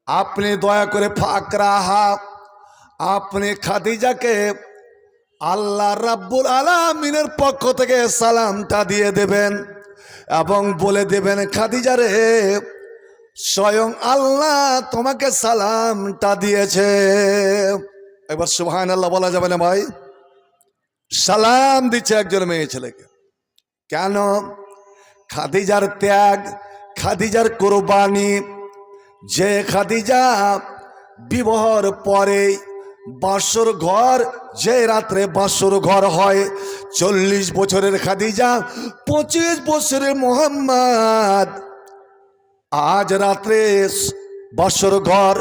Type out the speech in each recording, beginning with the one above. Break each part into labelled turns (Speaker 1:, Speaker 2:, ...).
Speaker 1: আপনি দয়া করে ফাকরাহা, আপনি খাদিজাকে আল্লাহ রাব্বুল আলামিনের পক্ষ থেকে সালামটা দিয়ে দেবেন এবং বলে দেবেন, খাদিজা রে, স্বয়ং আল্লাহ তোমাকে সালামটা দিয়েছে। এবার সুবহানাল্লাহ বলা যাবে না ভাই? সালাম দিচ্ছে একজন মেয়ে ছেলেকে। কেন? খাদিজার ত্যাগ, খাদিজার কোরবানি। যে খাদিজা বিবাহর পরে বাসর ঘর, যে রাত্রে বাসর ঘর হয়, 40 বছরের খাদিজা, 25 বছরের মোহাম্মদ, আজ রাত্রে বাসর ঘর।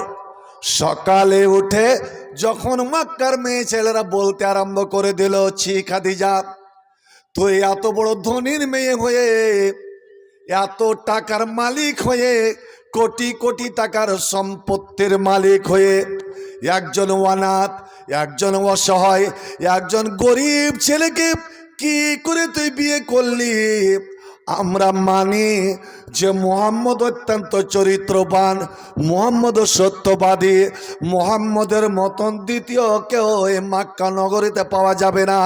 Speaker 1: সকালে উঠে যখন মক্কার মেয়ে ছেলেরা বলতে আরম্ভ করে দিল, ছি খাদিজা, তুই এত বড় ধনীর মেয়ে হয়ে, এত টাকার মালিক হয়ে, কোটি কোটি টাকার সম্পত্তির মালিক হয়ে, একজন অনাথ, একজন অসহায়, একজন গরিব ছেলেকে কি করে তুই বিয়ে করলি? আমরা মানি যে মুহাম্মদ অত্যন্ত চরিত্রবান, মুহাম্মদ সত্যবাদী, মুহাম্মদের মতন দ্বিতীয় কেউ এই মক্কা নগরীতে পাওয়া যাবে না,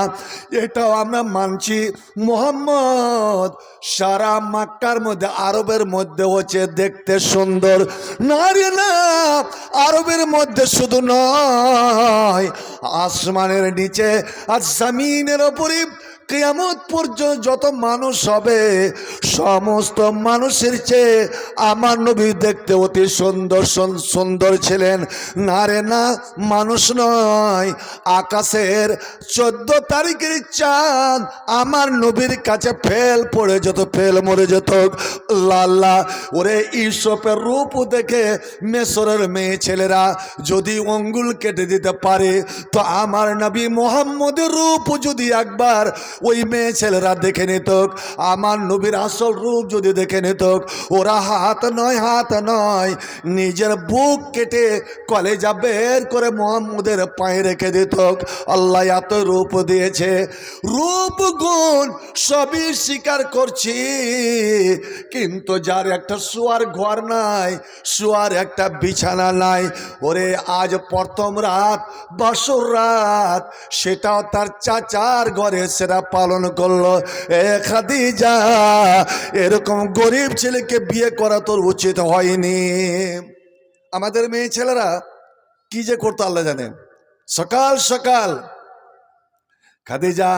Speaker 1: এটাও আমরা মানছি। মুহাম্মদ সারা মক্কার মধ্যে, আরবের মধ্যে হচ্ছে দেখতে সুন্দর, নারী না, আরবের মধ্যে শুধু নয়, আসমানের নিচে আর জমিনের ওপরে কিয়ামত পর্যন্ত যত মানুষ হবে, সমস্ত মানুষের চেয়ে আমার নবী দেখতে অতি সুন্দর সুন্দর ছিলেন। না রে না, মানুষ নয়, আকাশের 14 তারিখের চাঁদ আমার নবীর কাছে ফেল পড়ে যেত, ফেল মরে যেত। লাল্লা, ওরে ইউসুফের রূপ দেখে মিশরের মেয়ে ছেলেরা যদি আঙ্গুল কেটে দিতে পারে, তো আমার নবী মুহাম্মদের রূপ যদি একবার ওই মেয়ে ছেলেরা দেখে নিত, আমার নবীর আসল রূপ যদি দেখে নিত, ওরা হাত নয়, হাত নয়, নিজের বুক কেটে কলেজা বের করে মুহাম্মদের পায়ে রেখে দিত। আল্লাহ এত রূপ দিয়েছে, রূপ গুণ সবই স্বীকার করছি, কিন্তু যার একটা শোয়ার ঘর নাই, শোয়ার একটা বিছানা নাই, ওরে আজ প্রথম রাত, বাসর রাত, সেটাও তার চাচার ঘরে সেটা পালন করলো। এ খাদিজা, এরকম গরিব ছেলেকে বিয়ে করা তোর উচিত হয়নি। আমাদের মেয়ে ছেলেরা কি যে করতো আল্লাহ জানেন। সকাল সকাল খাদিজা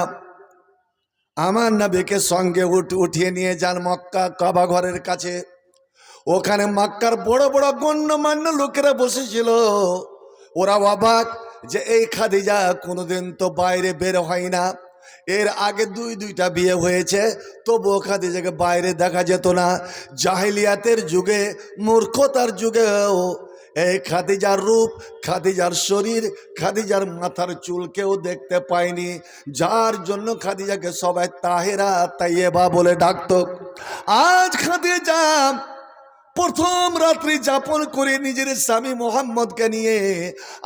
Speaker 1: আমার নবীকে সঙ্গে উঠিয়ে নিয়ে যান মক্কা কাবা ঘরের কাছে। ওখানে মক্কার বড় বড় গণ্যমান্য লোকেরা বসেছিল। ওরা অবাক যে এই খাদিজা কোনোদিন তো বাইরে বের হয় না, এর আগে দুইটা বিয়ে হয়েছে, তবুও খাদিজাকে বাইরে দেখা যেত না। জাহিলিয়াতের যুগে, মূর্খতার যুগেও এই খাদিজার রূপ, খাদিজার শরীর, খাদিজার মাথার চুল কেউ দেখতে পায়নি, যার জন্য খাদিজাকে সবাই তাহেরা তাইয়েবা বলে ডাকত। আজ খাদিজা প্রথম রাত্রি যাপন করে নিজের স্বামী মোহাম্মদকে নিয়ে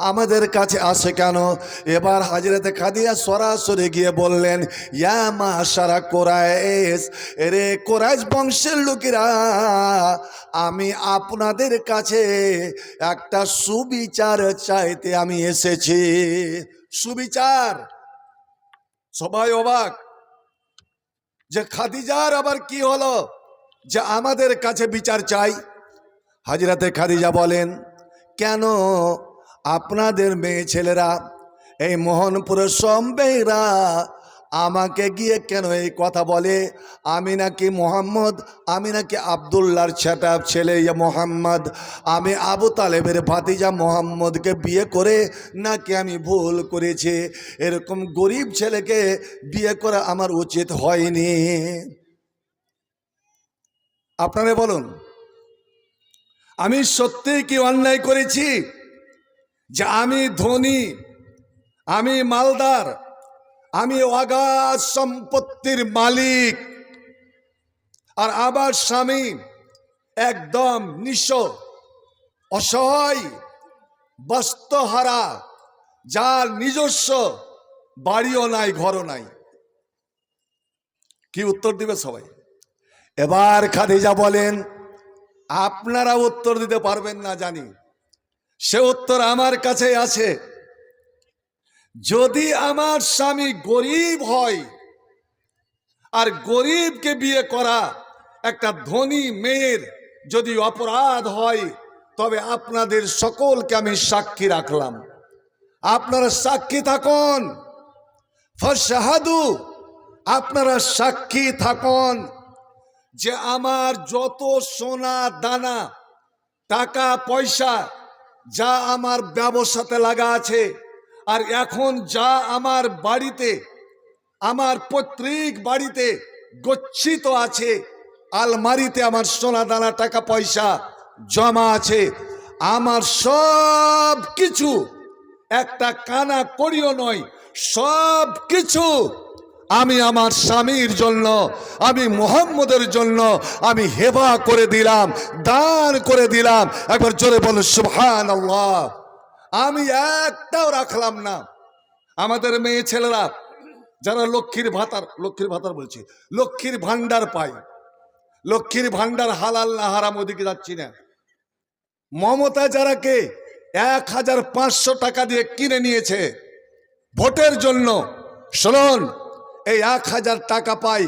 Speaker 1: আমাদের কাছে আসে কেন? এবার হযরত খাদিজা সরাসরি গিয়ে বললেন, ইয়া মাশারা কুরাইশ, এরে কুরাইশ বংশের লোকেরা, আমি আপনাদের কাছে একটা সুবিচার চাইতে আমি এসেছি। সুবিচার? সবাই অবাক যে খাদিজার আবার কি হলো যে আমাদের কাছে বিচার চাই। হযরতে খাদিজা বলেন, কেন আপনাদের মেয়ে ছেলেরা, এই মোহনপুরের সম্বেরা আমাকে গিয়ে কেন এই কথা বলে, আমি নাকি মোহাম্মদ, আমি নাকি আবদুল্লাহর ছেটাপ ছেলে মোহাম্মদ, আমি আবু তালেবের ভাতিজা মোহাম্মদকে বিয়ে করে নাকি আমি ভুল করেছি, এরকম গরিব ছেলেকে বিয়ে করা আমার উচিত হয়নি। আপনারা বলুন, আমি সত্যি কি অন্যায় করেছি যে আমি ধনী, আমি মালদার, আমি অগাধ সম্পত্তির মালিক, আর আমার স্বামী একদম নিঃস্ব, অসহায়, বস্ত্রহারা, যার নিজস্ব বাড়িও নাই, ঘরও নাই? কি উত্তর দিবে সবাই? এবার খাদিজা বলেন, আপনারা উত্তর দিতে পারবেন না জানি, সে উত্তর আমার কাছে আছে। যদি আমার স্বামী গরিব হয়, আর গরিবকে বিয়ে করা একটা ধনী মেয়ের যদি অপরাধ হয়, তবে আপনাদের সকলকে আমি সাক্ষী রাখলাম, আপনারা সাক্ষী থাকুন। ফাশহাদু, আপনারা সাক্ষী থাকুন যে আমার যত সোনা দানা, টাকা পয়সা, যা আমার ব্যবসাতে লাগা আছে, আর এখন যা আমার বাড়িতে, আমার পৈতৃক বাড়িতে গচ্ছিত আছে, আলমারিতে আমার সোনা দানা টাকা পয়সা জমা আছে, আমার সব কিছু, একটা কানা করিও নয়, সব কিছু আমি আমার স্বামীর জন্য, আমি মুহাম্মদের জন্য আমি হেবা করে দিলাম, দান করে দিলাম। একবার জোরে বলো সুবহানাল্লাহ। আমি একটাও রাখলাম না। আমাদের মেয়ে ছেলেরা যারা লক্ষ্মীর ভাতার বলছি, লক্ষ্মীর ভান্ডার পায়, লক্ষ্মীর ভান্ডার হালাল না হারাম ওদিকে যাচ্ছি না। মমতা যারাকে 1500 টাকা দিয়ে কিনে নিয়েছে ভোটের জন্য, শুনুন, এই 1000 টাকা পাই,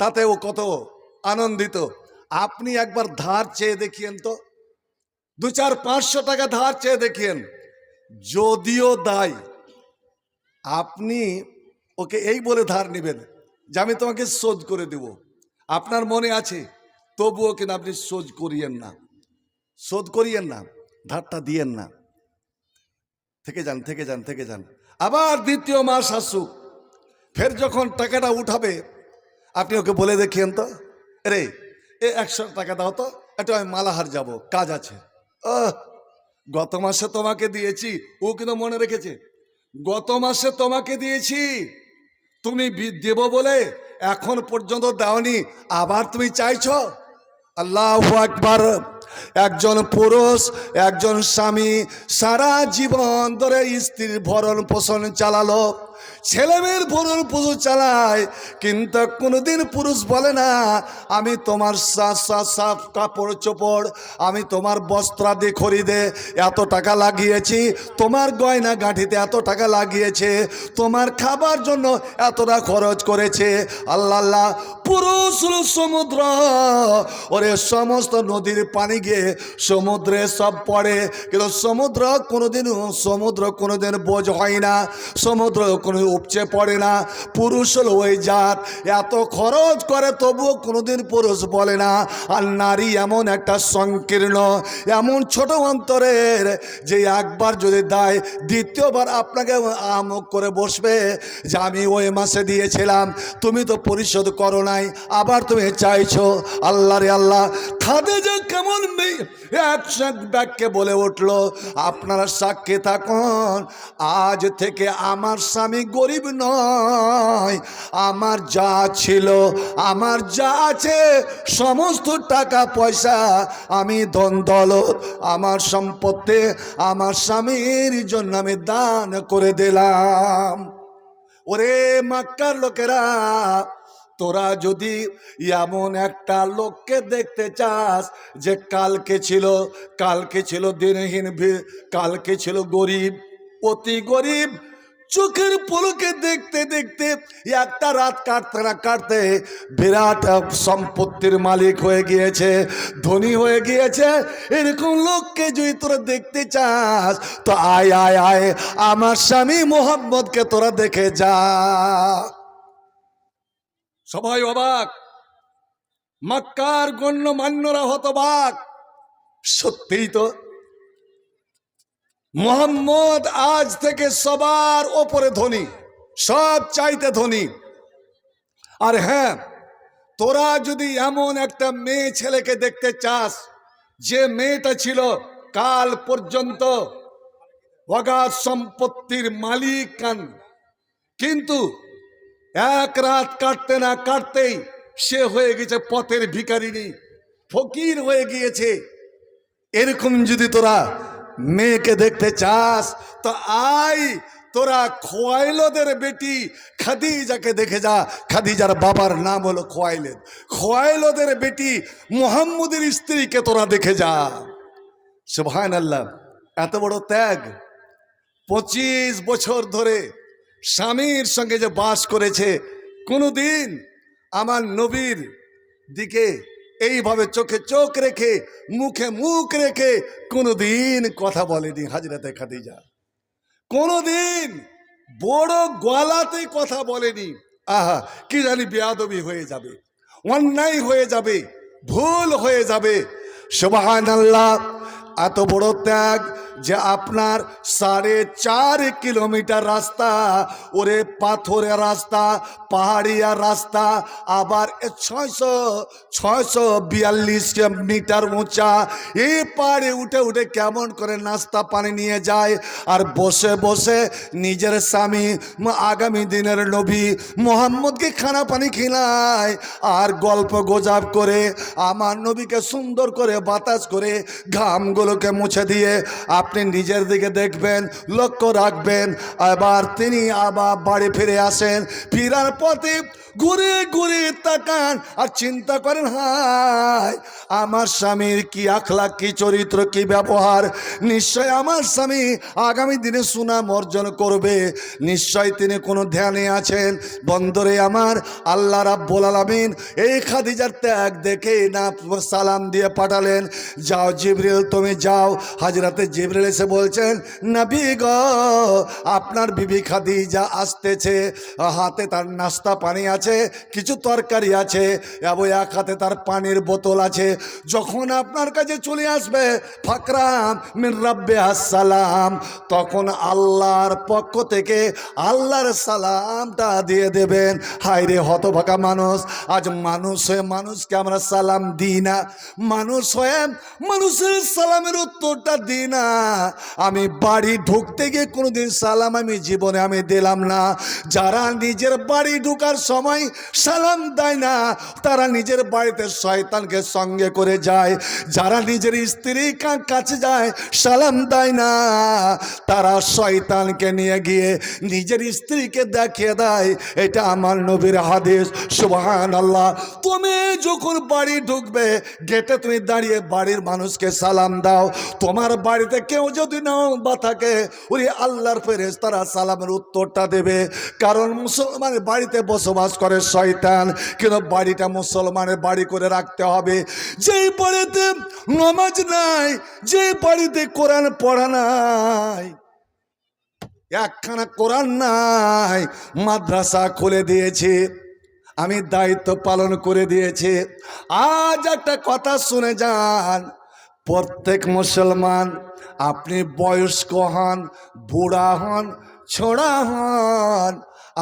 Speaker 1: তাতে ও কত আনন্দিত। আপনি একবার ধার চেয়ে দেখিয়েন তো, 200-500 টাকা ধার চেয়ে দেখিয়েন, যদিও দায়, আপনি ওকে এই বলে ধার নেবেন যে আমি তোমাকে শোধ করে দেব, আপনার মনে আছে, তবুও কিন্তু আপনি শোধ করিয়েন না, শোধ করিয়েন না, ধারটা দিয়েন না, থেকে যান থেকে যান থেকে যান। আবার দ্বিতীয় মাস আসুক, ফের যখন টাকাটা উঠাবে, আপনি ওকে বলে দেখিয়েন তো, রে এ 100 টাকা দাও তো, একটু আমি মালাহার যাব, কাজ আছে। গত মাসে তোমাকে দিয়েছি, ও কিন্তু মনে রেখেছে, গত মাসে তোমাকে দিয়েছি, তুমি দেব বলে এখন পর্যন্ত দাওনি, আবার তুমি চাইছো। আল্লাহু আকবার। একজন পুরুষ, একজন স্বামী সারা জীবন ধরে স্ত্রীর ভরণ পোষণ চালালো, ছেলেমেয়ের ভরণ পোষণ চালায়, কিন্তু কোনোদিন পুরুষ বলে না আমি তোমার সাফ কাপড় চোপড়, আমি তোমার বস্ত্রাদি খরিদে এত টাকা লাগিয়েছি, তোমার গয়না গাঁঠিতে এত টাকা লাগিয়েছে, তোমার খাবার জন্য এতটা খরচ করেছে। আল্লাহ আল্লাহ, পুরুষ হলো সমুদ্র, ওরে সমস্ত নদীর পানি গিয়ে সমুদ্রে সব পড়ে, কিন্তু সমুদ্র কোনোদিন বোঝ হয় না, সমুদ্র কোনো উপচে পড়ে না। পুরুষ হলো ওই জাত, এত খরচ করে তবুও কোনোদিন পুরুষ বলে না। আর নারী এমন একটা সংকীর্ণ, এমন ছোট অন্তরের, যে একবার যদি দেয় দ্বিতীয়বার আপনাকে আমক করে বসবে যে আমি ওই মাসে দিয়েছিলাম, তুমি তো পরিশোধ করো নাই, আবার তুমি চাইছো। আল্লাহ রে আল্লাহ, খাদিজা কেমন মেয়ে, একসাথ ব্যাগকে বলে উঠলো, আপনারা সাক্ষী থাকুন, আজ থেকে আমার স্বামী গরিব নয়, আমার যা ছিল, আমার যা আছে, সমস্ত টাকা পয়সা, আমি ধন দৌলত, আমার সম্পত্তি আমার স্বামীর জন্য আমি দান করে দিলাম। ওরে মক্কার লোকেরা, তোরা যদি এমন একটা লোককে দেখতে চাস যে কালকে ছিল দিনহীন, কালকে ছিল গরিব, অতি গরিব, চোখের পলকে দেখতে দেখতে একটা রাত কাটতে না কাটতে বিরাট সম্পত্তির মালিক হয়ে গিয়েছে, ধনী হয়ে গিয়েছে, এরকম লোককে যদি তোরা দেখতে চাস তো আয় আয় আয়, আমার স্বামী মুহাম্মদকে তোরা দেখে যা। সবাই অবাক, মক্কার গণ্যমান্যরা হতবাক। সত্যিই তো মুহাম্মদ আজ থেকে সবার ওপরে ধনী, সব চাইতে ধনী। আর হ্যাঁ, তোরা যদি এমন একটা মেয়ে ছেলেকে দেখতে চাস যে মেয়েটা ছিল কাল পর্যন্ত অগাধ সম্পত্তির মালিক, কিন্তু এক রাত কাটতে না কাটতেই সে হয়ে গেছে পথের ভিখারিনী, ফকির হয়ে গিয়েছে, এরকম যদি তোরা মেয়েকে দেখতে চাস তো আয়, তোরা খোয়াইলদের বেটি খাদিজাকে দেখে যা। খাদিজার বাবার নাম হলো খোয়াইলদ, খোয়াইলদের বেটি মুহাম্মদের স্ত্রীকে তোরা দেখে যা। সুবহানাল্লাহ। এত বড় ত্যাগ, 25 বছর ধরে স্বামীর সঙ্গে যে বাস করেছে, কোনোদিন আমার নবীর দিকে এইভাবে চোখে চোখ রেখে মুখে মুখ রেখে কোনোদিন কথা বলেনি হাজরাতে খাদিজা। কোনোদিন বড় গলাতে কথা বলেনি। আহা, কি জানি বেয়াদবি হয়ে যাবে, অন্যায় হয়ে যাবে, ভুল হয়ে যাবে। সুবহানাল্লাহ। এত বড় ত্যাগ যে আপনার 4.5 কিলোমিটার রাস্তা, ওরে পাথরের রাস্তা, পাহাড়িয়া রাস্তা, আবার 642 মিটার উঁচা, এই পাহাড়ে উঠে উঠে কেমন করে নাস্তা পানি নিয়ে যায়, আর বসে বসে নিজের স্বামী আগামী দিনের নবী মোহাম্মদকে খানা পানি খিলায়, আর গল্প গোজাব করে আমার নবীকে সুন্দর করে বাতাস করে ঘামগুলোকে মুছে দিয়ে আপনি নিজের দিকে দেখবেন, লক্ষ্য রাখবেন। এবার তিনি আবার বাড়ি ফিরে আসেন, ফিরার পথে ঘুরে ঘুরে তাকান আর চিন্তা করেন, হায় আমার স্বামীর কি আখলাক, কি চরিত্র, কি ব্যবহার, নিশ্চয় আমার স্বামী আগামী দিনে সুনাম অর্জন করবে, নিশ্চয় তিনি কোনো ধ্যানে আছেন। বন্দরে আমার আল্লাহ রাব্বুল আলামিন এই খাদিজার ত্যাগ দেখে না সালাম দিয়ে পাঠালেন, যাও জিবরিল তুমি যাও। হাজরাতে জিবরিল এসে বলছেন, নবী গো আপনার বিবি খাদিজা আসতেছে, হাতে তার নাস্তা পানি আছে, কিছু তরকারি আছে, এবং এক হাতে তার পানির বোতল আছে। যখন আপনার কাছে চলে আসবে ফাকরাম মিন রাব্বে আসসালাম, তখন আল্লাহর পক্ষ থেকে আল্লাহর সালামটা দিয়ে দেবেন। হায় রে হতভাগা মানুষ, আজ মানুষ হয়ে মানুষকে আমরা সালাম দিই না, মানুষ হয়ে মানুষের সালামের উত্তরটা দিই না। আমি বাড়ি ঢুকতে গিয়ে কোনোদিন সালাম আমি জীবনে আমি দিলাম না। যারা নিজের বাড়ি ঢোকার সময় সালাম দেয় না, তারা নিজের বাড়িতে শয়তানকে সঙ্গে করে যায়। যারা নিজের স্ত্রীর কাছে যায় সালাম দেয় না, তারা শয়তানকে নিয়ে গিয়ে নিজের স্ত্রীকে দেখিয়ে দেয়। এটা আমার নবীর হাদিস। সুবহানাল্লাহ। তুমি যখন বাড়ি ঢুকবে গেটে তুমি দাঁড়িয়ে বাড়ির মানুষকে সালাম দাও। তোমার বাড়িতে কেউ যদি নাও বা থাকে, ওই আল্লাহর ফেরেশতারা সালামের উত্তরটা দেবে। কারণ মুসলমানের বাড়িতে বসবাস করে শয়তান, কিন্তু বাড়িটা মুসলমানের বাড়ি করে রাখতে হবে। যেই বাড়িতে নামাজ নাই, যে বাড়িতে কোরআন পড়া নাই, একখানা কোরআন নাই, মাদ্রাসা খুলে দিয়েছে, আমি দায়িত্ব পালন করে দিয়েছি। আজ একটা কথা শুনে যান, প্রত্যেক মুসলমান, আপনি বয়স্ক হন, বুড়া হন, ছোড়া হন,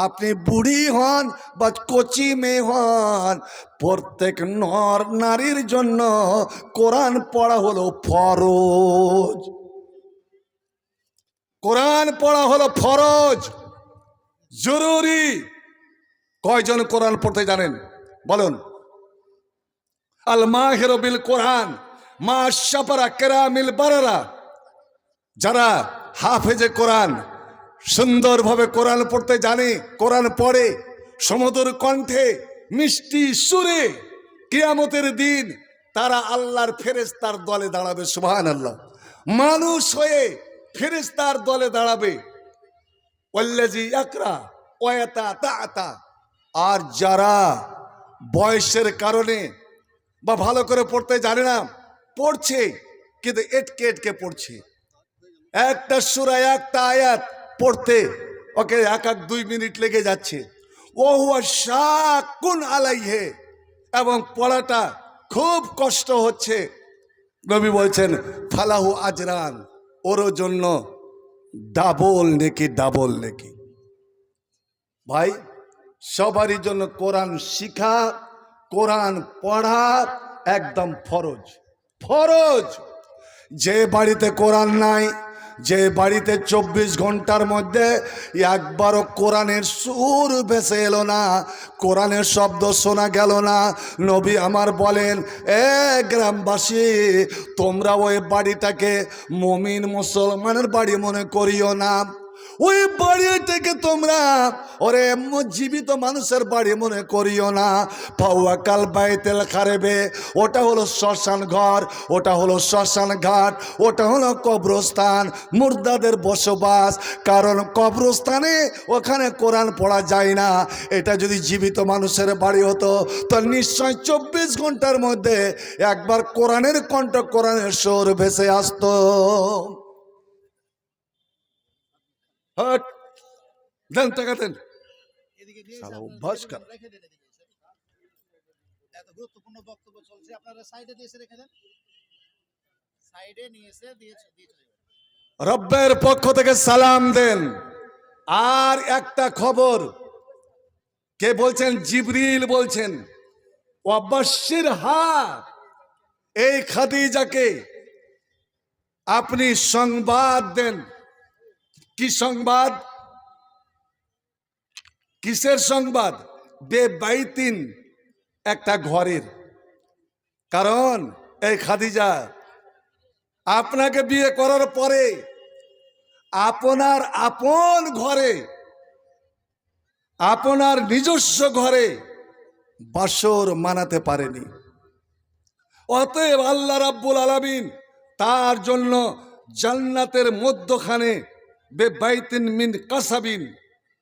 Speaker 1: আপনি বুড়ি হন বা কচি মেয়ে হন, প্রত্যেক নর নারীর জন্য কোরআন পড়া হলো ফরজ। কোরআন পড়া হলো ফরজ, জরুরি। কয়জন কোরআন পড়তে জানেন বলুন? আল মাহির বিল কোরআন মা শাফারা কেরামিল বারারা, যারা হাফেজে কোরআন, সুন্দরভাবে কোরআন পড়তে জানে, কোরআন পড়ে সমুদ্র কণ্ঠে মিষ্টি সুরে, কিয়ামতের দিন তারা আল্লাহর ফেরেশতার দলে দাঁড়াবে। সুবহানাল্লাহ। মানুষ হয়ে ফেরেশতার দলে দাঁড়াবে। ওয়াল্লাযী ইয়াকরা ওয়া ইয়াতাতা। আর যারা বয়সের কারণে বা ভালো করে পড়তে জানে না, পড়ছে কিন্তু এটকে এটকে পড়ছে, একটা সূরা একটা আয়াত পড়তে ওকে 1-2 মিনিট লেগে যাচ্ছে, ও হুয়া শাকুন আলাইহে, এবং পড়াটা খুব কষ্ট হচ্ছে। নবী বলছেন ফালাহু আজরান, ওর জন্য ডাবল নেকি, ডাবল নেকি। ভাই, সবারই জন্য কোরআন শিখা, কোরআন পড়া একদম ফরজ, ফরজ। যে বাড়িতে কোরআন নাই, যে বাড়িতে 24 ঘন্টার মধ্যে একবারও কোরআনের সুর ভেসে এলো না, কোরআনের শব্দ শোনা গেল না, নবী আমার বলেন, এ গ্রামবাসী, তোমরা ওই বাড়িটাকে মুমিন মুসলমানের বাড়ি মনে করিও না। ওই বাড়িটাকে তোমরা ওরে জীবিত মানুষের বাড়ি মনে করিও না। ফাওয়াকাল বাইতুল খারেবে, ওটা হলো শ্মশান ঘর, ওটা হলো শ্মশান ঘাট, ওটা হলো কবরস্থান, মুর্দাদের বসবাস। কারণ কবরস্থানে ওখানে কোরআন পড়া যায় না। এটা যদি জীবিত মানুষের বাড়ি হতো তো নিশ্চয় 24 ঘন্টার মধ্যে একবার কোরআনের কণ্ঠ, কোরআনের সুর ভেসে আসতো। হট দেন, টাকা দেন। শালা অভ্যাস কর।
Speaker 2: এত গুরুত্বপূর্ণ বক্তব্য চলছে, আপনারা সাইডে দিয়ে রেখে দেন, সাইডে নিয়ে এসে দিয়ে চলে যাবেন।
Speaker 1: রব্বের পক্ষ থেকে সালাম দেন। আর একটা খবর, কে বলছেন? জিবরিল বলছেন, ওয়াবাশশির হা, এই খাদিজাকে আপনি সংবাদ দেন। কি সংবাদ? কিসের সংবাদ? বেবাইতিন, একটা ঘরের। কারণ এই খাদিজা আপনাকে বিয়ে করার পরে আপনার আপন ঘরে, আপনার নিজস্ব ঘরে বাসর মানাতে পারেনি। অতএব আল্লাহ রাব্বুল আলামিন তার জন্য জান্নাতের মধ্যখানে বেবাইতিন মিন কাসাবিন,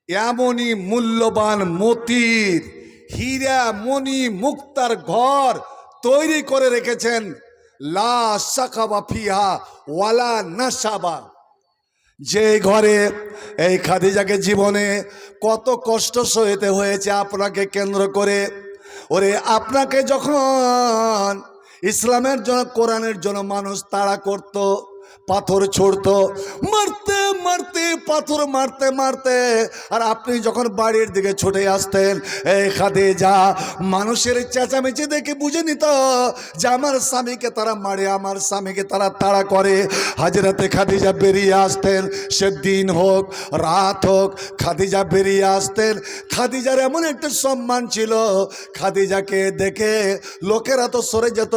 Speaker 1: এমনই মূল্যবান মতির, হীরা মণি মুক্তার ঘর তৈরি করে রেখেছেন। লা সাকাবা ফিহা ওয়ালা নাসাবা, যে ঘরে এই খাদিজাকে জীবনে কত কষ্ট সইতে হয়েছে আপনাকে কেন্দ্র করে। ওরে আপনাকে যখন ইসলামের জন্য, কোরআনের জন্য মানুষ তাড়া করত, পাথর ছুড়তো, মারতে মারতে, পাথর মারতে মারতে, আর আপনি যখন বাড়ির দিকে ছুটে আসতেন, এই খাদিজা মানুষের চেঁচামেচি দেখে বুঝে নিত যে আমার স্বামীকে তারা মারে, আমার স্বামীকে তারা তাড়া করে। হাজরাতে খাদিজা বেরিয়ে আসতেন, সে দিন হোক রাত হোক, খাদিজা বেরিয়ে আসতেন। খাদিজার এমন একটা সম্মান ছিল, খাদিজাকে দেখে লোকেরা তো সরে যেত,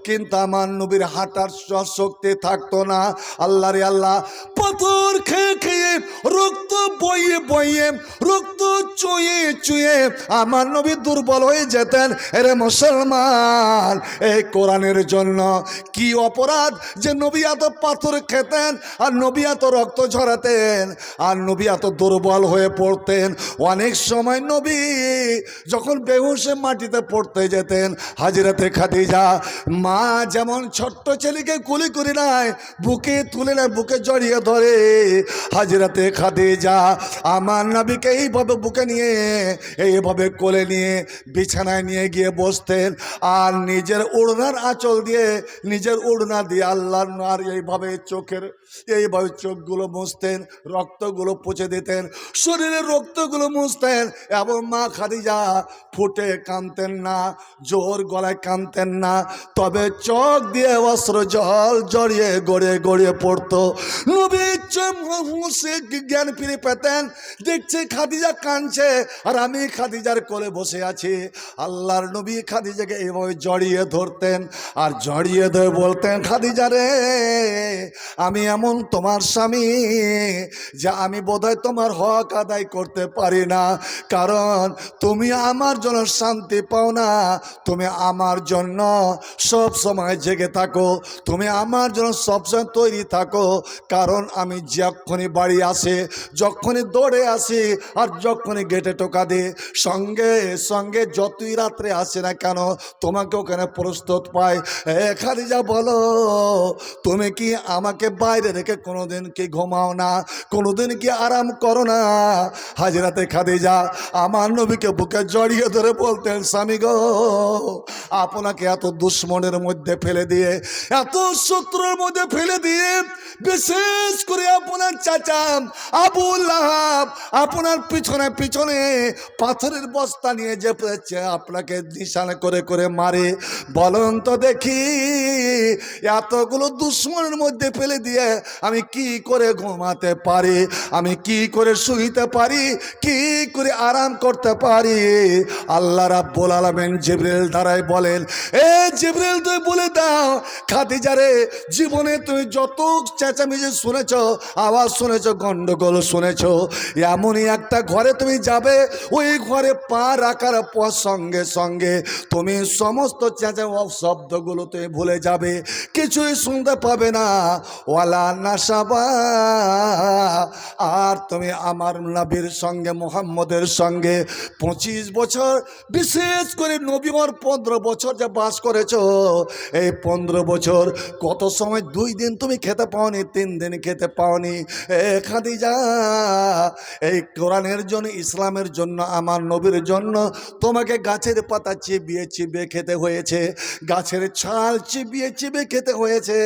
Speaker 1: কিন্তু আমার নবীর হাঁটার শক্তি থাকতো না। আল্লাহ রে আল্লাহ, পাথর খেয়ে খেয়ে, রক্ত বইয়ে বইয়ে, রক্ত চুয়ে চুয়ে আমার নবী দুর্বল হয়ে যেতেন। এরে মুসলমান, এই কোরআনের জন্য কি অপরাধ যে নবী এত পাথর খেতেন, আর নবী এত রক্ত ঝরাতেন, আর নবী এত দুর্বল হয়ে পড়তেন। অনেক সময় নবী যখন বেহুশে মাটিতে পড়তে যেতেন, হাজরাতে খাদিজা মা যেমন ছোট্ট ছেলেকে কুলি করে নেয়, বুকে তুলে নেয়, বুকে জড়িয়ে ধরে, হাজরাতে খাদিজা আমার নবীকে এইভাবে বুকে নিয়ে, এইভাবে কোলে নিয়ে বিছানায় নিয়ে গিয়ে বসতেন, আর নিজের ওড়নার আঁচল দিয়ে, নিজের ওড়না দিয়ে আল্লাহর নার এইভাবে চোখের, এইভাবে চোখগুলো মুছতেন, রক্তগুলো পুছে দিতেন, শরীরের রক্তগুলো মুছতেন। এবং মা খাদিজা ফুটে কাঁদতেন না, জোর গলায় কাঁদতেন না, তবে চোখ দিয়ে অস্ত্র জল জড়িয়ে গড়িয়ে গড়িয়ে পড়তো। নবী জ্ঞান ফিরে পেতেন, দেখছে খাদিজা কাঁদছে, আর আমি খাদিজার কোলে বসে আছি। আল্লাহর নবী খাদিজাকে এইভাবে জড়িয়ে ধরতেন, আর জড়িয়ে ধরে বলতেন, খাদিজা রে, আমি এমন তোমার স্বামী যে আমি বোধহয় তোমার হক আদায় করতে পারি না, কারণ তুমি আমার জন্য শান্তি পাও না, তুমি আমার জন্য সব সময় জেগে থাকো, তুমি আমার জন্য সবসময় তৈরি থাকো, কারণ আমি যখনই বাড়ি আসে, যখনই দৌড়ে আসি, আর যখনই গেটে টোকা দিই, সঙ্গে সঙ্গে যতই রাত্রে আসে না কেন তোমাকে ওখানে প্রস্তুত পাই। খাদিজা বলো, তুমি কি আমাকে বাইরে রেখে কোনোদিন কি ঘুমাও না, কোনোদিন কি আরাম করো না? হাজরাতে খাদিজা আমার নবীকে বুকে জড়িয়ে ধরে বলতেন, স্বামী গো, আপনাকে এত দুশ্মনের মধ্যে ফেলে দিয়ে, এত শত্রুর মধ্যে ফেলে দিয়ে, বিশেষ করে আপনার চাচা আবু লাহাব আপনার পিছনে পিছনে পাথরের বস্তা নিয়ে যে আপনাকে নিশানা করে করে মারে, বলুন তো দেখি, এতগুলো দুশ্মনের মধ্যে ফেলে দিয়ে আমি কি করে ঘুমাতে পারি, আমি কি করে শুইতে পারি, কি করে আরাম করতে পারি? আল্লাহ রাব্বুল আলামিন জিবরিল দ্বারাই বলেন, এ জিবরিল তুই বলে দাও খাদিজা রে, জীবনে তুমি যত চেঁচামেচি শুনেছ, আওয়াজ শুনেছো, গন্ডগোল শুনেছো। এমনই একটা ঘরে তুমি যাবে, ওই ঘরে পা রাখার পর সঙ্গে সঙ্গে তুমি সমস্ত চেঁচে শব্দগুলো তুমি ভুলে যাবে, কিছুই শুনতে পাবে না। ওয়ালা নাসাবা, আর তুমি আমার নবীর সঙ্গে মুহাম্মদের সঙ্গে 25 বছর, বিশেষ করে নবীর 15 বছর যে বাস করেছো, এই 15 বছর কত সময় 2 দিন তুমি খেতে পাওনি, 3 দিন খেতে পাওনি। খাদিজা, এই কোরআনের জন্য, ইসলামের জন্য, আমার নবীর জন্য তোমাকে গাছের পাতা চিবিয়ে চিবিয়ে খেতে হয়েছে, গাছের ছাল চিবিয়ে চিবিয়ে খেতে হয়েছে।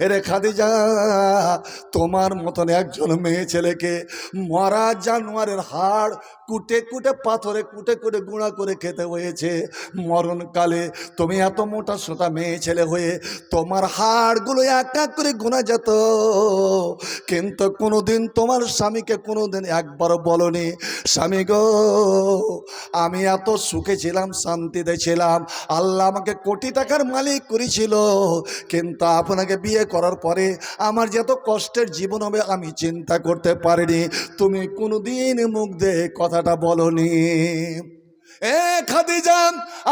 Speaker 1: এরে খাদিজা, তোমার মতন একজন মেয়ে ছেলেকে মরা জানোয়ারের হাড় কুটে কুটে, পাথরে কুটে কুটে গুঁড়া করে খেতে হয়েছে। মরণকালে তুমি এত মোটা সোটা মেয়ে ছেলে হয়ে তোমার হাড়গুলো এক এক করে গোনা যেত, কিন্তু কোনোদিন তোমার স্বামীকে কোনোদিন একবারও বলনি, স্বামী গো আমি এত সুখে ছিলাম, শান্তিতে ছিলাম, আল্লাহ আমাকে কোটি টাকার মালিক করেছিল, কিন্তু আপনাকে বিয়ে করার পরে আমার যে এত কষ্টের জীবন হবে আমি চিন্তা করতে পারিনি। তুমি কোনোদিন মুখ দিয়ে কথাটা বলনি। এ খাদিজা,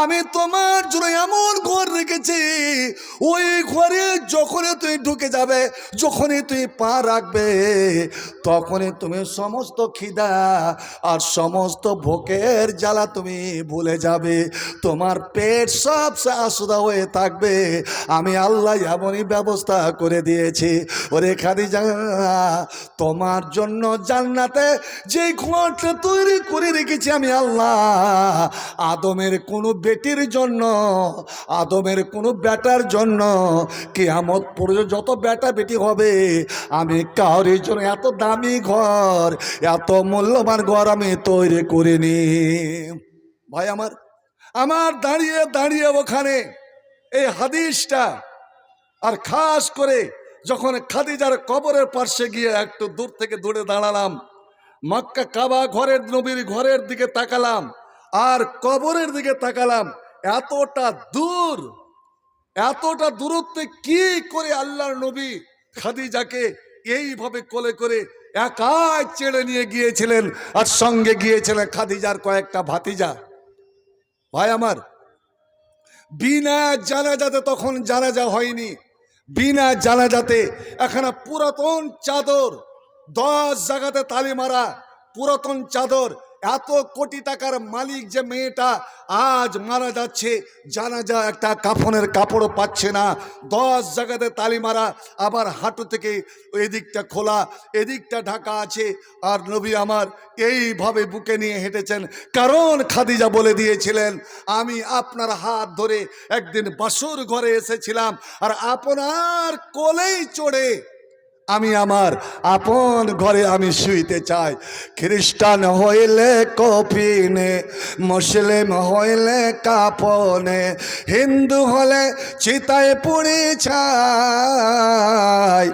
Speaker 1: আমি তোমার জন্য এমন ঘর রেখেছি, ওই ঘরে যখনই তুমি ঢুকে যাবে, যখনই তুমি পা রাখবে, তখনই তুমি সমস্ত খিদা আর সমস্ত ভোকের জ্বালা তুমি ভুলে যাবে, তোমার পেট সব আশুদা হয়ে থাকবে। আমি আল্লাহ এমনই ব্যবস্থা করে দিয়েছি। ওরে খাদিজা, তোমার জন্য জান্নাতে যে ঘরটা তৈরি করে রেখেছি আমি আল্লাহ, আদমের কোনো বেটির জন্য, আদমের কোনো বেটার জন্য, কিয়ামত পর্যন্ত যত বেটা বেটি হবে, আমি কাউরির জন্য এত দামি ঘর, এত মূল্যবান ঘর আমি তৈরি করিনি। ভাই আমার, আমার দাঁড়িয়ে দাঁড়িয়ে ওখানে এই হাদিসটা, আর খাস করে যখন খাদিজার কবরের পাশে গিয়ে একটু দূর থেকে দূরে দাঁড়ালাম, মক্কা কাবা ঘরের, নবীর ঘরের দিকে তাকালাম আর কবরের দিকে তাকালাম, এতটা দূর, এতটা দূরত্বে কি করে আল্লাহর নবী খাদিজাকে এইভাবে কোলে করে একাই চেড়ে নিয়ে গিয়েছিলেন, আর সঙ্গে গিয়েছিলেন খাদিজার কয়েকটা ভাতিজা। ভাই আমার, বিনা জানাজাতে, তখন জানাজা হয়নি, বিনা জানাজাতে এখানে পুরাতন চাদর, 10 জায়গাতে তালি মারা পুরাতন চাদর, এত কোটি টাকার মালিক যে মেয়েটা আজ মারা যাচ্ছে, জানাজা একটা কাফনের কাপড়ও পাচ্ছে না, 10 জায়গাতে তালি মারা, আবার হাঁটু থেকে এদিকটা খোলা, এদিকটা ঢাকা আছে, আর নবী আমার এইভাবে বুকে নিয়ে হেঁটেছেন। কারণ খাদিজা বলে দিয়েছিলেন, আমি আপনার হাত ধরে একদিন বাসর ঘরে এসেছিলাম, আর আপনার কোলেই চড়ে আমি আমার আপন ঘরে আমি শুইতে চাই। খ্রিস্টান হইলে কফিনে, মুসলিম হইলে কাপনে, হিন্দু হলে চিতায় পুড়ি ছাই,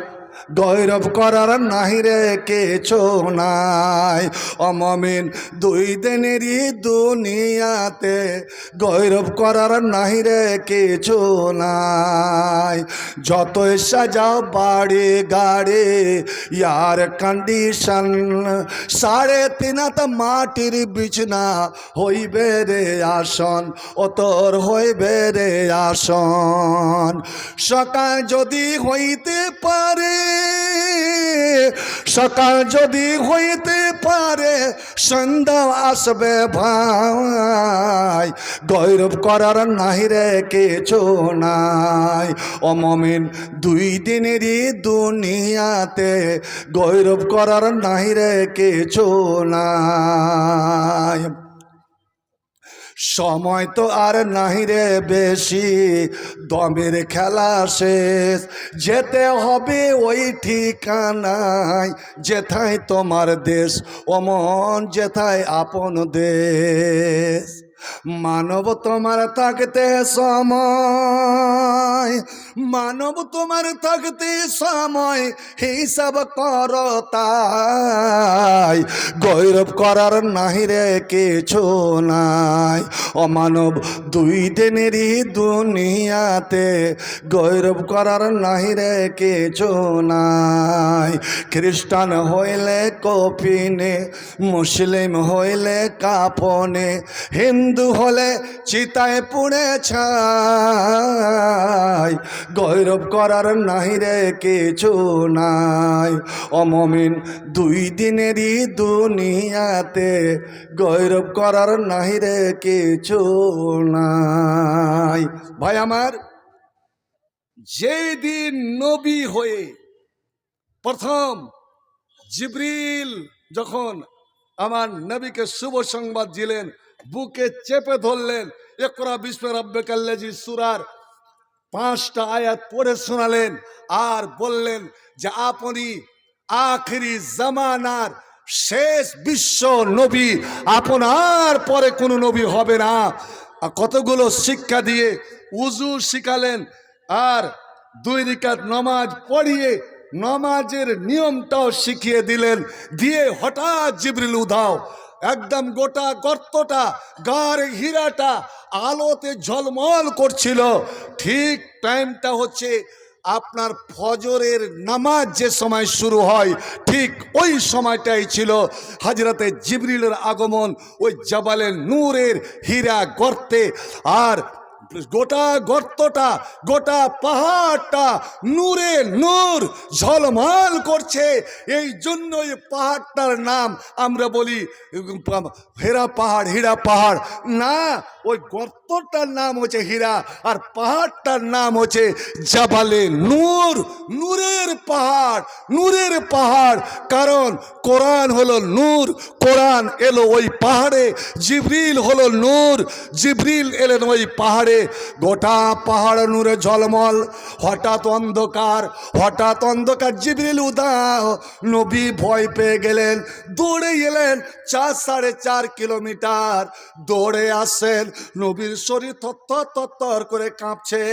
Speaker 1: গৌরব করার নাহি রে কিছু নাই। অমমিন 2 দিনেরই দুনিয়াতে, গৌরব করার নাহি রে কিছু নাই। যতই সাজাও বাড়ি গাড়ি, ইয়ার কন্ডিশন, 3.5 হাত মাটির বিছনা হইবে রে আসন, ও তোর হইবে রে আসন। সকাল যদি হইতে পারে, সকাল যদি হইতে পারে, সন্ধ্যা আসবে ভাই, গৌরব করার নাহি রে কিছু নাই। ও মুমিন 2 দিনেরই দুনিয়াতে, গৌরব করার নাহি রে কিছু নাই। সময় তো আর নাহি রে বেশি, দমের খেলা শেষ, যেতে হবে ওই ঠিকানায়, যেথায় তোমার দেশ, ও মন যেথায় আপন দেশ। মানব তোমার থাকতে সময়, মানব তোমার থাকতে সময় হিসাব করো তাই, গৌরব করার নাহি রে কিছু নাই। অমানব দুই দিনেরই দুনিয়াতে গৌরব করার নাহি রে কিছু নাই। খ্রিস্টান হইলে কফিনে, মুসলিম হইলে কাফনে, হিন্দু হলে চিতায় পুড়ে ছাই, গৌরব করার নাহি রে কিছু নাই। অমমিন দুই দিনেরই দুনিয়াতে গৌরব করার নাহি রে কিছু নাই। ভাই আমার, যেই দিন নবী হয়ে প্রথম জিবরিল যখন আমার নবীকে শুভ সংবাদ দিলেন, বুকে চেপে ধরলেন, ইকরা বিস্মি রাব্বিকাল্লাযী সূরার 5টা আয়াত পড়ে শোনালেন, আর বললেন যে আপনি আখিরি জামানার শেষ বিশ্ব নবী, আপনার পরে কোনো নবী হবে না। কতগুলো শিক্ষা দিয়ে উজু শিখালেন, আর 2 রাকাত নামাজ পড়িয়ে নামাজের নিয়মটাও শিখিয়ে দিলেন। দিয়ে হঠাৎ জিবরিল উধাও, একদম গোটা গর্তটা, গার হীরাটা আলোতে ঝলমল করছিল। ঠিক টাইমটা হচ্ছে আপনার ফজরের নামাজ যে সময় শুরু হয়, ঠিক ওই সময়টাই ছিল হযরতে জিবরিলের আগমন ওই জাবালে নূরের হীরা গর্তে। আর গোটা গর্তটা, গোটা পাহাড়টা নূরে নূর ঝলমল করছে। এই জন্য এই পাহাড়টার নাম আমরা বলি হীরা পাহাড়, হীরা পাহাড় না, ওই গর্তটার নাম হচ্ছে হীরা, আর পাহাড়টার নাম হচ্ছে জাবালে নূর, নূরের পাহাড়, নূরের পাহাড়। কারণ কোরআন হলো নূর, কোরআন এলো ওই পাহাড়ে, জিবরিল হলো নূর, জিবরিল এলেন ওই পাহাড়ে। গোটা পাহাড় নূরে ঝলমল। হঠাৎ অন্ধকার, হঠাৎ অন্ধকার, জিবরিল উধাও। নবী ভয় পেয়ে গেলেন, দৌড়ে এলেন 4-4.5 কিলোমিটার দৌড়ে আসেন। নবীর শরীর থরথর থরথর করে কাঁপছে।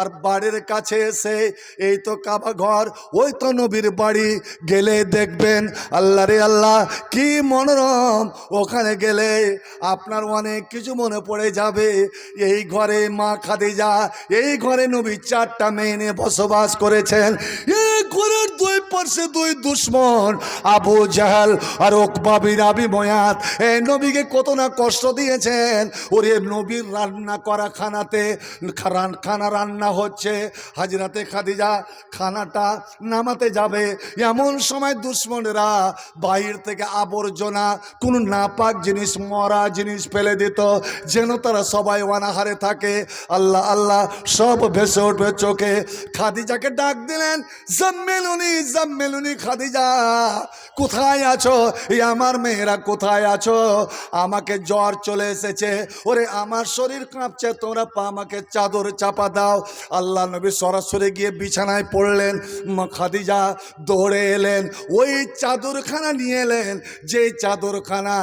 Speaker 1: আর বাড়ির কাছে এসে, এই তো কাবা ঘর, ওই তো নবীর বাড়ি, গেলে দেখবেন আল্লাহ রে আল্লাহ কি মনোরম। ওখানে গেলে আপনার অনেক কিছু মনে পড়ে যাবে। এই ঘরে মা খাদিজা, এই ঘরে নবী 4টা মেয়ে নিয়ে বসবাস করেছেন। এই ঘরের 2 পাশে 2 দুশ্মন, আবু জাহাল আর উকবা বিন আবি মুয়াত, এই নবীকে কত না কষ্ট দিয়েছেন। ওরে নবীর রান্না করা খানাতে খানা রান্না হচ্ছে, হযরতে খাদিজা খানাটা নামাতে যাবে, এমন সময় দুশ্মনেরা বাইরে থেকে আবর্জনা, কোন নাপাক জিনিস, মরা জিনিস ফেলে দিত, যেন তারা সবাই অনাহারে থাকে। আল্লাহ আল্লাহ সব ভেসে উঠবে চোখে। খাদিজাকে ডাক দিলেন, জাম্মেলুনি জাম্মেলুনি, খাদিজা কোথায় আছো? এই আমার মেয়েরা কোথায় আছো? আমাকে জ্বর চলে এসেছে, ওরে আমার শরীর কাঁপছে, তোমরা আমাকে চাদর চাপা দাও। আল্লাহ নবী সরাসরি গিয়ে বিছানায় পড়লেন। খাদিজা দৌড়ে এলেন, ওই চাদরখানা নিয়ে এলেন, যে চাদরখানা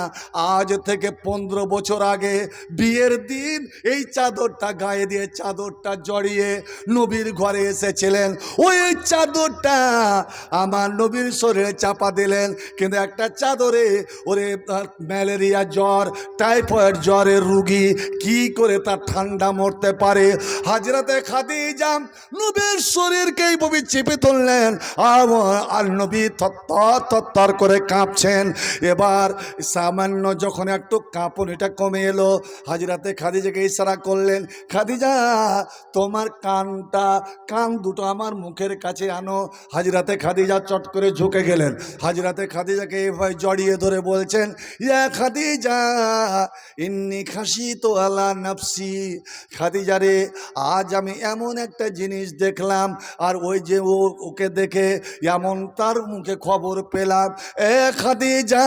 Speaker 1: আজ থেকে 15 বছর আগে বিয়ের দিন এই চাদরটা গায়ে দিয়ে, চাদরটা জড়িয়ে নবীর ঘরে এসেছিলেন। ওই চাদরটা আমার নবীর শরীরে চাপা দিলেন। কিন্তু একটা চাদরে ওরে ম্যালেরিয়া জ্বর, টাইফয়েড জ্বরের রুগী কি করে তার ঠান্ডা মরতে পারে? হযরতে খাদিজা নবীর শরীরকে এইভাবে চেপে ধরলেন, আর নবী থরথর থরথর করে কাঁপছেন। এবার সামান্য যখন একটু কাঁপুনিটা কমে এলো, হযরতে খাদিজাকে ইশারা করলেন, খাদিজা তোমার কান দুটো আমার মুখের কাছে আনো। হযরতে খাদিজা চট করে ঝুঁকে গেলেন। হযরতে খাদিজাকে এভাবে জড়িয়ে ধরে বলছেন, ইয়া খাদিজা ইন্নী খাশিতু আলা নাফসি। খাদিজা রে, আজ আমি এমন একটা জিনিস দেখলাম, আর ওই যে ওকে দেখে এমন তার মুখে খবর পেলাম, এ খাদিজা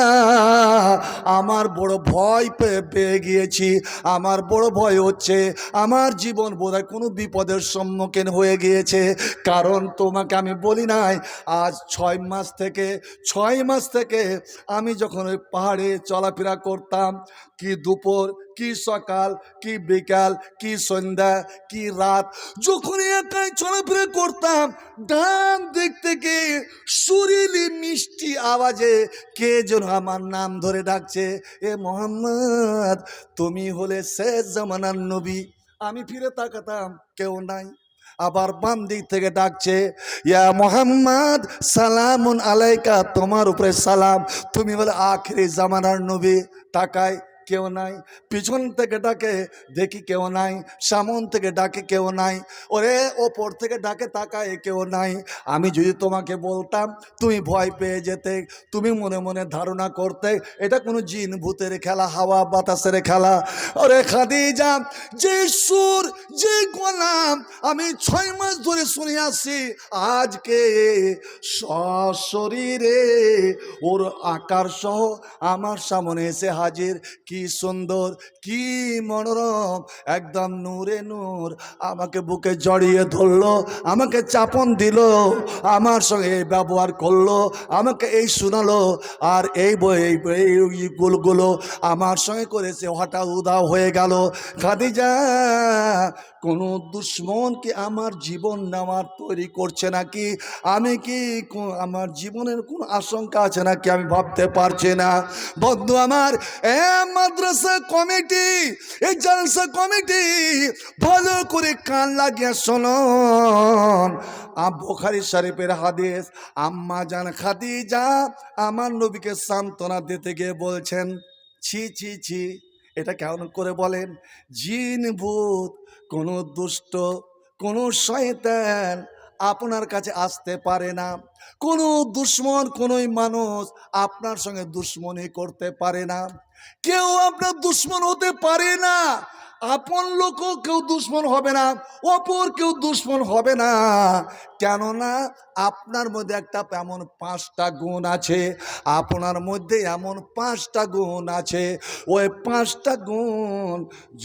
Speaker 1: আমার বড় ভয় পেয়ে গিয়েছি। আমার বড় ভয় হচ্ছে আমার জীবন বোধহয় কোনো বিপদের সম্মুখীন হয়ে গিয়েছে। কারণ তোমাকে আমি বলি নাই, আজ 6 মাস থেকে আমি যখন ওই পাহাড়ে চলাফেরা করতাম, কি দুপুর, কি সকাল, কি বিকাল, কি সন্ধ্যা, কি রাত, যখনই একাই চলাফেরা করতাম, ডান দিক থেকে সুরিলি মিষ্টি আওয়াজে কে যেন আমার নাম ধরে ডাকছে, এ মোহাম্মদ, তুমি হলে শেষ জামানার নবী। আমি ফিরে তাকাতাম, কেউ নাই। আবার বাম দিক থেকে ডাকছে, ইয়া মোহাম্মদ সালামুন আলাইকা, তোমার উপরে সালাম, তুমি বলে আখিরি জামানার নবী। তাকায়, কেউ নাই। পিছন থেকে ডাকে, দেখি কেউ নাই। সামন থেকে ডাকে, কেউ নাই। ওরে ওপর থেকে ডাকে, তাকায়, কেউ নাই। আমি যদি তোমাকে বলতাম, তুমি ভয় পেয়ে যেতে, তুমি মনে মনে ধারণা করতে এটা কোনো জিন ভূতের খেলা, হাওয়া বাতাসের খেলা। ওরে খাদিজা, যে সুর, যে গোলাম আমি 6 মাস ধরে শুনে আসছি, আজকে সশরীরে ওর আকার সহ আমার সামনে এসে হাজির। কি সুন্দর, কি মনোরম, একদম নূরে নূর। আমাকে বুকে জড়িয়ে ধরলো, আমাকে চাপন দিল, আমার সঙ্গে এই ব্যবহার করলো, আমাকে এই শোনালো, আর এই গুলো আমার সঙ্গে করেছে, হঠাৎ উধাও হয়ে গেল। খাদিজা, কোনো দুশ্মন কি আমার জীবন নেওয়ার তৈরি করছে নাকি? আমি কি আমার জীবনের কোন আশঙ্কা আছে নাকি? আমি ভাবতে পারছি না। বন্ধু আমার, মাদ্রাসা কমিটি, এই জলসা কমিটি, ভালো করে কান লাগিয়ে শুনুন। বুখারী শরীফের হাদিস, আম্মা জান খাদিজা আমার নবীকে সান্ত্বনা দিতে গিয়ে বলছেন, ছি ছি ছি, এটা কেমন করে বলেন? জিন ভূত, কোনো দুষ্ট, কোনো শয়তান আপনার কাছে আসতে পারে না। কোনো দুশ্মন, কোনো মানুষ আপনার সঙ্গে দুশ্মনী করতে পারে না। কেউ আপনার দুশ্মন হতে পারে না। আপন লোকও কেউ দুশ্মন হবে না, অপর কেউ দুশ্মন হবে না। কেননা আপনার মধ্যে একটা এমন 5টা গুণ আছে, আপনার মধ্যে এমন 5টা গুণ আছে। ওই 5টা গুণ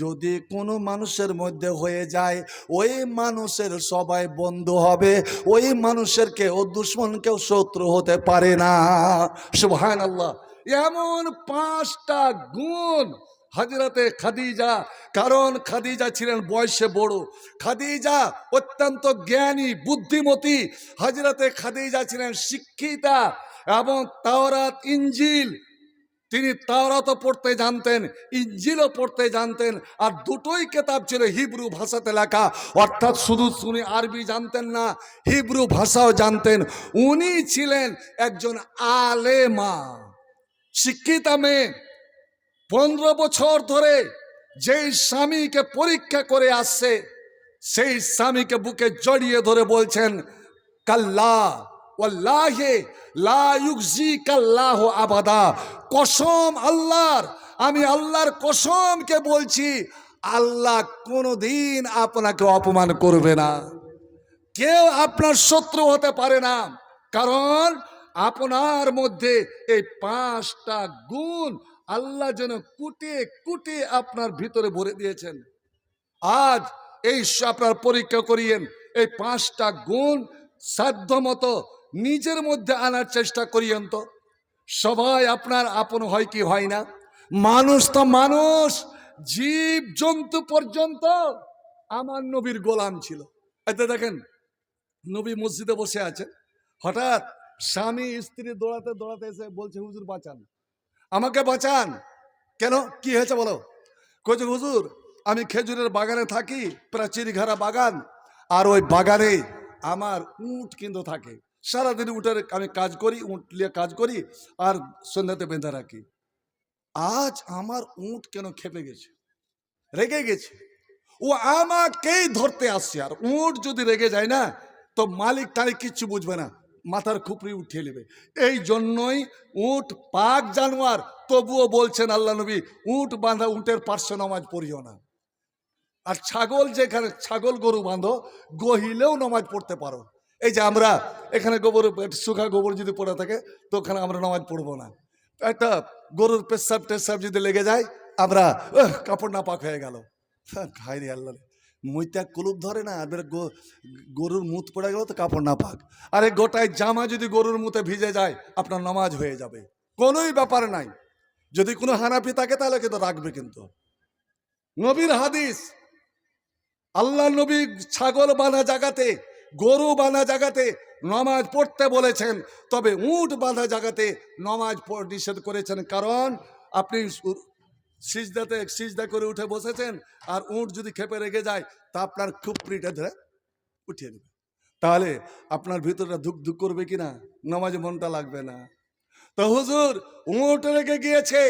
Speaker 1: যদি কোনো মানুষের মধ্যে হয়ে যায়, ওই মানুষের সবাই বন্ধু হবে, ওই মানুষের কেউ দুশ্মন, কেউ শত্রু হতে পারে না। সুবহানাল্লাহ। এমন 5টা গুণ হযরতে খাদিজা, কারণ খাদিজা ছিলেন বয়সে বড়, খাদিজা অত্যন্ত জ্ঞানী বুদ্ধিমতী, হযরতে খাদিজা ছিলেন শিক্ষিতা, এবং তাওরাত ইনজিল, তিনি তাওরাতও পড়তে জানতেন, ইনজিলও পড়তে জানতেন। আর দুটোই কিতাব ছিল হিব্রু ভাষাতে লেখা, অর্থাৎ শুধু উনি আরবি জানতেন না, হিব্রু ভাষাও জানতেন। উনি ছিলেন একজন আলেমা, শিক্ষিতা মেয়ে। 15 বছর ধরে যেই স্বামীকে পরীক্ষা করে আসছে, সেই স্বামীকে বুকে জড়িয়ে ধরে বলছেন, কাল্লা ওয়াল্লাহি লা ইউখজিকাল্লাহু আবাদা, কসম আল্লাহর, আমি আল্লাহর কসমকে বলছি, আল্লাহ কোনোদিন আপনাকে অপমান করবে না। কেউ আপনার শত্রু হতে পারে না, কারণ আপনার মধ্যে এই 5টা গুণ আল্লাহ যেন কুটিয়ে কুটিয়ে আপনার ভিতরে ভরে দিয়েছেন। আজ এই আপনার পরীক্ষা করিয়েন, এই 5টা গুণ সাধ্য মতো নিজের মধ্যে আনার চেষ্টা করিয়েন। তো সবাই আপনার আপন হয় কি হয় না? মানুষ তো মানুষ, জীব জন্তু পর্যন্ত আমার নবীর গোলাম ছিল। এতে দেখেন, নবী মসজিদে বসে আছে, হঠাৎ স্বামী স্ত্রী দৌড়াতে দৌড়াতে এসে বলছে, হুজুর বাঁচান, আমাকে বাঁচান। কেন, কি হয়েছে বলো? কইছে, হুজুর আমি খেজুরের বাগানে থাকি, প্রাচীরঘেরা বাগান, আর ওই বাগানে আমার উট কিন্তু থাকে। সারাদিন উটের আমি কাজ করি, উট নিয়ে কাজ করি, আর সন্ধ্যাতে বেঁধে রাখি। আজ আমার উট কেন খেপে গেছে, রেগে গেছে, ও আমাকেই ধরতে আসছে। আর উট যদি রেগে যায় না, তো মালিক টালিক কিচ্ছু বুঝবে না, মাথার খুপড়ি উঠিয়ে নেবে। এই জন্যই উট পাক জানোয়ার, তবুও বলছেন আল্লাহ নবী, উট বাঁধা উটের পার্শ্ব নামাজ পড়িও না। আর ছাগল, যেখানে ছাগল গরু বাঁধো, গহিলেও নামাজ পড়তে পারো। এই যে আমরা এখানে গোবর, শুকা গোবর যদি পড়ে থাকে, তো ওখানে আমরা নামাজ পড়বো না। একটা গরুর পেশাব টেসাব যদি লেগে যায়, আমরা কাপড় নাপাক হয়ে গেল, খাই রে আল্লাহ, মুইটা কুলুপ ধরে না, এবার গরুর মুত পড়ে গেল তো কাপড় না পাক, আরে গোটায় জামা যদি গরুর মুতে ভিজে যায় আপনার নামাজ হয়ে যাবে, কোনোই ব্যাপার নাই। যদি কোনো হানাফি থাকে তাহলে কিন্তু রাখবে। কিন্তু নবীর হাদিস, আল্লাহ নবী ছাগল বাঁধা জায়গাতে, গরু বাঁধা জায়গাতে নামাজ পড়তে বলেছেন, তবে উট বাঁধা জায়গাতে নামাজ নিষেধ করেছেন। কারণ আপনি সিজদা করে উঠে বসেছেন, আর উট যদি খেপে রেখে যায় তা আপনার খুপড়িটা ধরে উঠিয়ে দেবে, তাহলে আপনার ভিতরটা ধুক ধুক করবে কিনা, নামাজে মনটা লাগবে না। তো হুজুর উঁট রেখে গিয়েছে,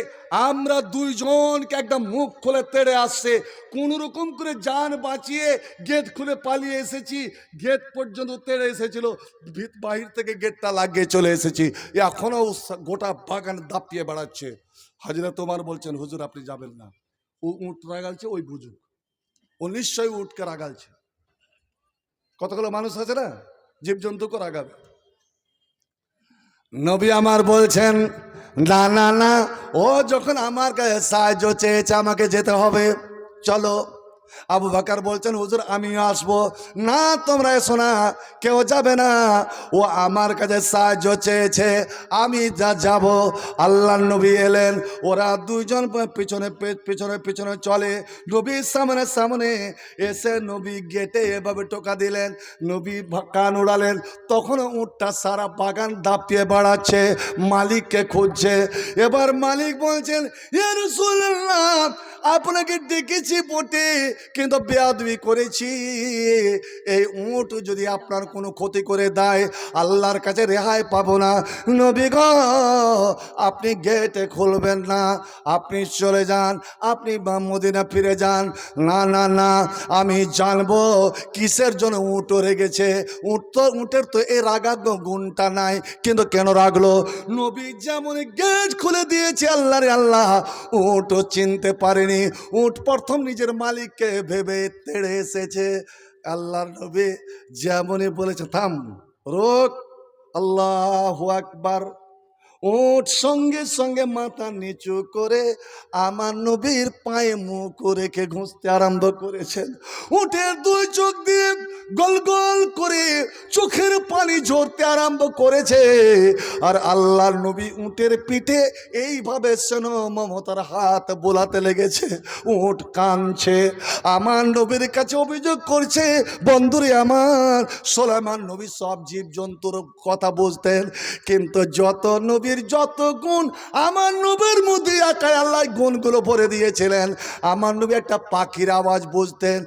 Speaker 1: আমরা দুইজনকে একদম মুখ খুলে তেড়ে আসছে, কোন রকম করে জান বাঁচিয়ে গেট খুলে পালিয়ে এসেছি, গেট পর্যন্ত তেড়ে এসেছিল, বাহির থেকে গেটটা লাগিয়ে চলে এসেছি, এখনো গোটা বাগান দাপিয়ে বেড়াচ্ছে। হাজিরা তোমার বলছেন হুজুর আপনি যাবেন না, ও উঁট রাগালছে, ওই বুঝুক, ও নিশ্চয়ই উটকে রাগালছে। কতগুলো মানুষ আছে না জীবজন্তুকে রাগাবে। নবী আমার বলছেন না না না, ও যখন আমার কাছে সাহায্য চেয়েছে আমাকে যেতে হবে, চলো। আবু বকর বলছেন হুজুর আমিও আসবো। না তোমরা এসো না, কেউ যাবে না, ও আমার কাছে সাহায্য চেয়েছে, আমি যাব। আল্লাহর নবী এলেন, ওরা দুইজন পিছনে পিছনে পিছনে চলে, নবীর সামনে সামনে এসে নবী গেটে এভাবে টোকা দিলেন, নবী কান উড়ালেন, তখন উটটা সারা বাগান দাপিয়ে বেড়াচ্ছে, মালিককে খুঁজছে। এবার মালিক বলছেন ইয়া রাসূলুল্লাহ আপনাকে ডেকেছি বটে, কিন্তু বেয়াদবি করেছি, এই উট যদি আপনার কোনো ক্ষতি করে দেয় আল্লাহর কাছে রেহাই পাবো না। নবী গো আপনি গেটে খুলবেন না, আপনি চলে যান, আপনি মদিনা ফিরে যান। না না না, আমি জানবো কিসের জন্য উট রেগেছে, উটের তো এই রাগাগ্য গুণটা নাই, কিন্তু কেন রাগলো? নবী যেমন গেট খুলে দিয়েছে আল্লাহরে আল্লাহ, উটও চিনতে পারেনি, উট প্রথম নিজের মালিককে ভেবে তেড়ে এসেছে। আল্লাহর নবী যেমনই বলেছে থাম রোক, আল্লাহু আকবার, উট সঙ্গে সঙ্গে মাথা নিচু করে আমার নবীর পায়ে মুখ রেখে ঘুষতে আরম্ভ করেছেন। উটের দুই চোখ দিয়ে গোল গোল করে চোখের পানি ঝরতে আরম্ভ করেছে, আর আল্লাহর নবী উটের পিঠে এইভাবে সেন মমতার হাত বোলাতে লেগেছে, উট কাঁদছে। আমার নবীর কাছে অভিযোগ করছে বন্ধুরে আমার, সুলাইমান নবী সব জীবজন্তুর কথা বুঝতেন, কিন্তু যত নবীর যত গুণ আমার নবীর মধ্যে একাই আল্লাহ গুণগুলো ভরে দিয়েছিলেন। আমার নবী একটা পাখির আওয়াজ বুঝতেন,